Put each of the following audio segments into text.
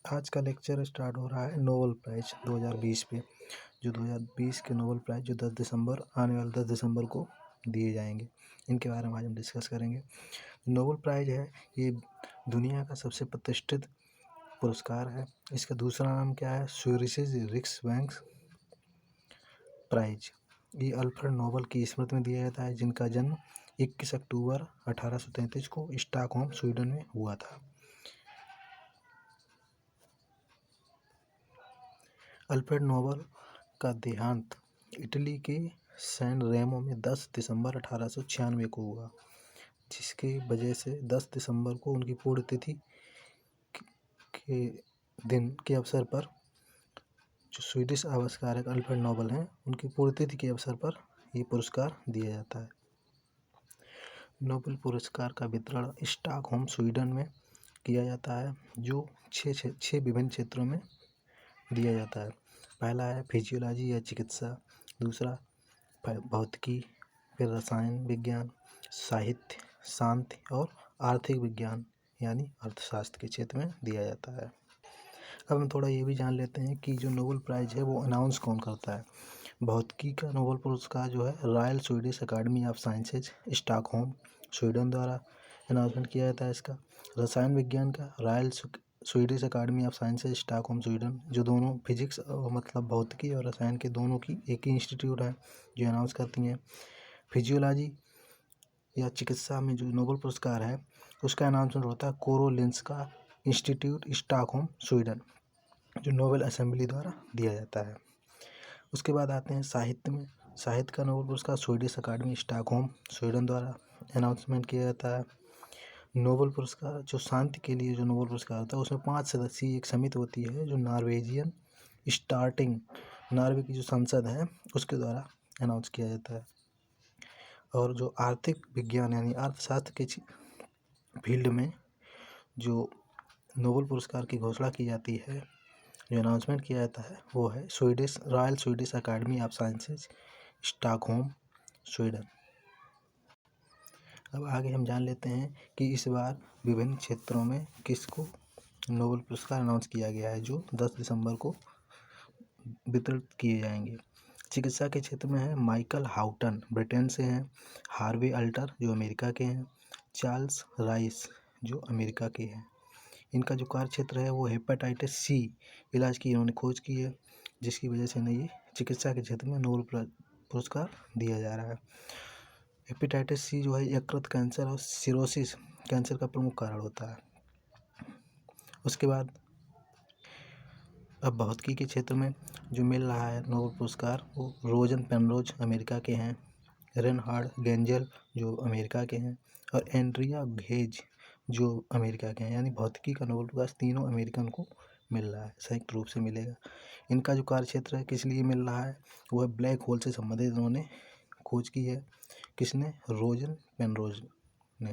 आज का lecture start हो रहा है नोबेल प्राइज़ 2020 पे, जो 2020 के नोबेल प्राइज़ जो 10 दिसंबर आने वाले 10 दिसंबर को दिए जाएंगे। इनके बारे में आज हम डिस्कस करेंगे। नोबेल प्राइज़ है ये दुनिया का सबसे प्रतिष्ठित पुरस्कार है। इसका दूसरा नाम क्या है? स्विस रिक्स बैंक प्राइज। ये अल्फ्रेड नोबेल की स्मृति में दिया जाता है, जिनका जन्म 21 अक्टूबर 1833 को स्टॉकहोम स्वीडन में हुआ था। अल्फ्रेड नोबेल का देहांत इटली के सैन रेमो में 10 दिसंबर 1896 को हुआ, जिसकी वजह से 10 दिसंबर को उनकी पुण्यतिथि के दिन के अवसर पर जो स्वीडिश आविष्कारक अल्फ्रेड नोबेल हैं, उनकी पुण्यतिथि के अवसर पर ये पुरस्कार दिया जाता है। नोबेल पुरस्कार का वितरण स्टॉकहोम स्वीडन में किया जाता है, जो छः विभिन्न क्षेत्रों में दिया जाता है। पहला है फिजियोलॉजी या चिकित्सा, दूसरा भौतिकी, फिर रसायन विज्ञान, साहित्य, शांति और आर्थिक विज्ञान यानी अर्थशास्त्र के क्षेत्र में दिया जाता है। अब हम थोड़ा ये भी जान लेते हैं कि जो नोबेल प्राइज़ है वो अनाउंस कौन करता है। भौतिकी का नोबेल पुरस्कार जो है royal Swedish academy of sciences Stockholm Sweden द्वारा अनाउंसमेंट किया जाता है इसका। रसायन विज्ञान का royal Swedish academy of sciences Stockholm Sweden, जो दोनों फिजिक्स मतलब भौतिकी और रसायन के दोनों की एक ही इंस्टीट्यूट है जो अनाउंस करती हैं। फिजियोलॉजी या चिकित्सा में जो नोबेल पुरस्कार है उसका अनाउंसमेंट होता है कोरोलिंस्का इंस्टीट्यूट स्टॉकहोम स्वीडन, जो नोबेल असेंबली द्वारा दिया जाता है। उसके बाद आते हैं साहित्य में। साहित्य का नोबेल पुरस्कार स्वीडिश अकादमी स्टॉकहोम स्वीडन द्वारा अनाउंसमेंट किया जाता है। नोबेल पुरस्कार जो शांति के लिए जो नोबेल पुरस्कार होता है उसमें 5 सदस्यीय एक समिति होती है, जो नॉर्वेजियन स्टार्टिंग नॉर्वे की जो संसद है उसके द्वारा अनाउंस किया जाता है। और जो आर्थिक विज्ञान यानी अर्थशास्त्र के फील्ड में जो नोबेल पुरस्कार की घोषणा की जाती है, जो अनाउंसमेंट किया जाता है, वो है royal Swedish academy of sciences Stockholm Sweden. अब आगे हम जान लेते हैं कि इस बार विभिन्न क्षेत्रों में किसको नोबेल पुरस्कार अनाउंस किया गया है, जो 10 दिसंबर को वितरित किए जाएंगे। चिकित्सा के क्षेत्र में है माइकल हाउटन ब्रिटेन से हैं, हार्वे अल्टर जो अमेरिका के हैं, चार्ल्स राइस जो अमेरिका के हैं। इनका जो कार्य क्षेत्र है वो हेपेटाइटिस सी इलाज की इन्होंने खोज की है, जिसकी वजह से इन्हें ये चिकित्सा के क्षेत्र में नोबेल पुरस्कार दिया जा रहा है। हेपेटाइटिस सी जो है यकृत कैंसर और सिरोसिस कैंसर का प्रमुख कारण होता है। उसके बाद अब भौतिकी के क्षेत्र में जो मिल रहा है नोबेल पुरस्कार वो रोजन पेनरोज अमेरिका के हैं, रेनहार्ड गेंजल जो अमेरिका के हैं, और एंड्रिया घेज जो अमेरिका के हैं। यानी भौतिकी का नोबेल पुरस्कार तीनों अमेरिकन को मिल रहा है, संयुक्त रूप से मिलेगा। इनका जो कार्य क्षेत्र है किस लिए मिल रहा है, वो है ब्लैक होल से संबंधित इन्होंने खोज की है। किसने? रोजन पेनरोज ने।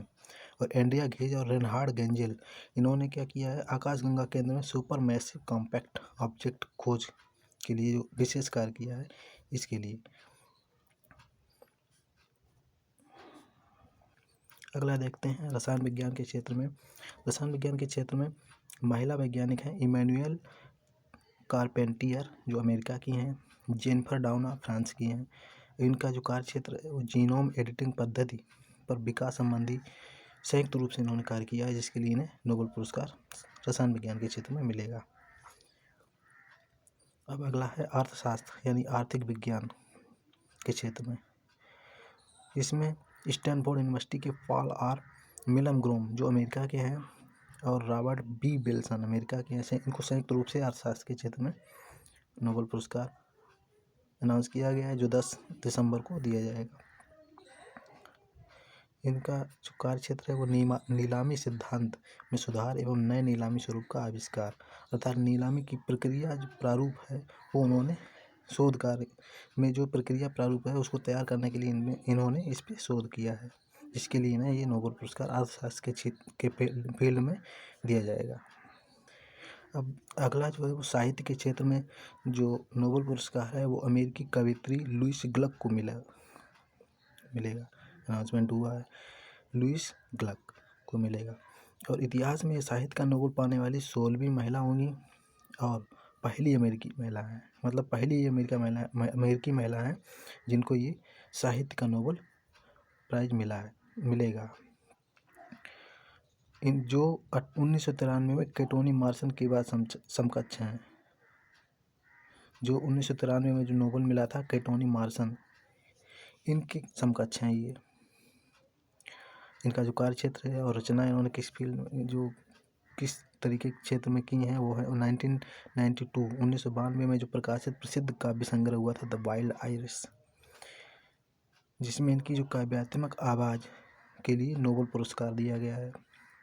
और एंड्रिया घेज और रेनहार्ड गेंजल इन्होंने क्या किया है, आकाशगंगा केंद्र में सुपर मैसिव कॉम्पैक्ट ऑब्जेक्ट खोज के लिए जो विशेष कार्य किया है, इसके लिए। अगला देखते हैं रसायन विज्ञान के क्षेत्र में। रसायन विज्ञान के क्षेत्र में महिला वैज्ञानिक हैं इमैनुअल कारपेंटियर जो अमेरिका की हैं, जेनिफर डाउना फ्रांस की हैं। इनका जो कार्य क्षेत्र है वो जीनोम एडिटिंग पद्धति पर विकास संबंधी संयुक्त रूप से इन्होंने कार्य किया है, जिसके लिए इन्हें नोबेल पुरस्कार रसायन विज्ञान के क्षेत्र में मिलेगा। अब अगला है अर्थशास्त्र यानी आर्थिक विज्ञान के क्षेत्र में। इसमें स्टैनफोर्ड यूनिवर्सिटी के पॉल आर मिलग्रोम जो अमेरिका के हैं और रॉबर्ट बी विल्सन अमेरिका के हैं, इनको संयुक्त रूप से अर्थशास्त्र के क्षेत्र में नोबेल पुरस्कार अनाउंस किया गया है, जो 10 दिसंबर को दिया जाएगा। इनका जो कार्य क्षेत्र है वो नीलामी सिद्धांत में सुधार एवं नए नीलामी स्वरूप का आविष्कार, अर्थात नीलामी की प्रक्रिया जो प्रारूप है वो उन्होंने शोध कार्य में जो प्रक्रिया प्रारूप है उसको तैयार करने के लिए इन्होंने इस पर शोध किया है, जिसके लिए ना ये नोबेल पुरस्कार अर्थशास्त्र के क्षेत्र के फील्ड में दिया जाएगा। अब अगला जो है वो साहित्य के क्षेत्र में जो नोबेल पुरस्कार है वो अमेरिकी कवयित्री लुइस ग्लक को मिलेगा। अनाउंसमेंट हुआ है, लुइस ग्लक को मिलेगा। और इतिहास में साहित्य का नोबेल पाने वाली 16वीं महिला होंगी और पहली अमेरिकी महिला है, मतलब पहली अमेरिकी महिला है जिनको ये साहित्य का नोबेल प्राइज मिलेगा। इन जो 1993 में कैटोनी मार्सन के बाद समकक्ष हैं। जो 1993 में जो नोबेल मिला था कैटोनी मार्सन, इनके समकक्ष हैं ये। इनका जो कार्य क्षेत्र है और रचना इन्होंने किस तरीके के क्षेत्र में की हैं वो है 1992 में जो प्रकाशित प्रसिद्ध काव्य संग्रह हुआ था द वाइल्ड आइरिस, जिसमें इनकी जो काव्यात्मक आवाज़ के लिए नोबेल पुरस्कार दिया गया है।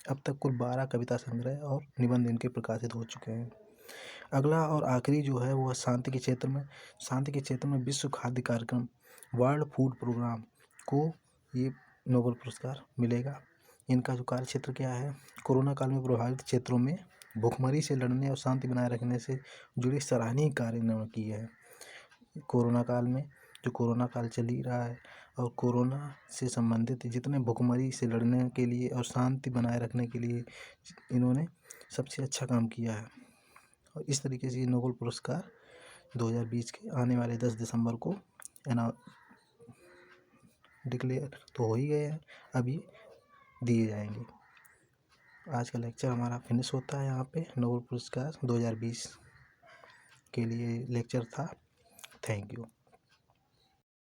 अब तक कुल 12 कविता संग्रह और निबंध इनके प्रकाशित हो चुके हैं। अगला और आखिरी जो है वो शांति के क्षेत्र में विश्व खाद्य कार्यक्रम वर्ल्ड फूड प्रोग्राम को ये नोबेल पुरस्कार मिलेगा। इनका जो कार्य क्षेत्र क्या है, कोरोना काल में प्रभावित क्षेत्रों में भुखमरी से लड़ने और शांति बनाए रखने से जुड़े सराहनीय कार्य इन्होंने किए हैं। कोरोना काल में जो कोरोना काल चल ही रहा है और कोरोना से संबंधित जितने भुखमरी से लड़ने के लिए और शांति बनाए रखने के लिए इन्होंने सबसे अच्छा काम किया है। और इस तरीके से ये नोबेल पुरस्कार 2020 के आने वाले 10 दिसंबर को डिक्लेयर तो हो ही गए हैं, अभी दिए जाएंगे। आज का लेक्चर हमारा फिनिश होता है यहाँ पे। नोबेल पुरस्कार 2020 के लिए लेक्चर था। Thank you.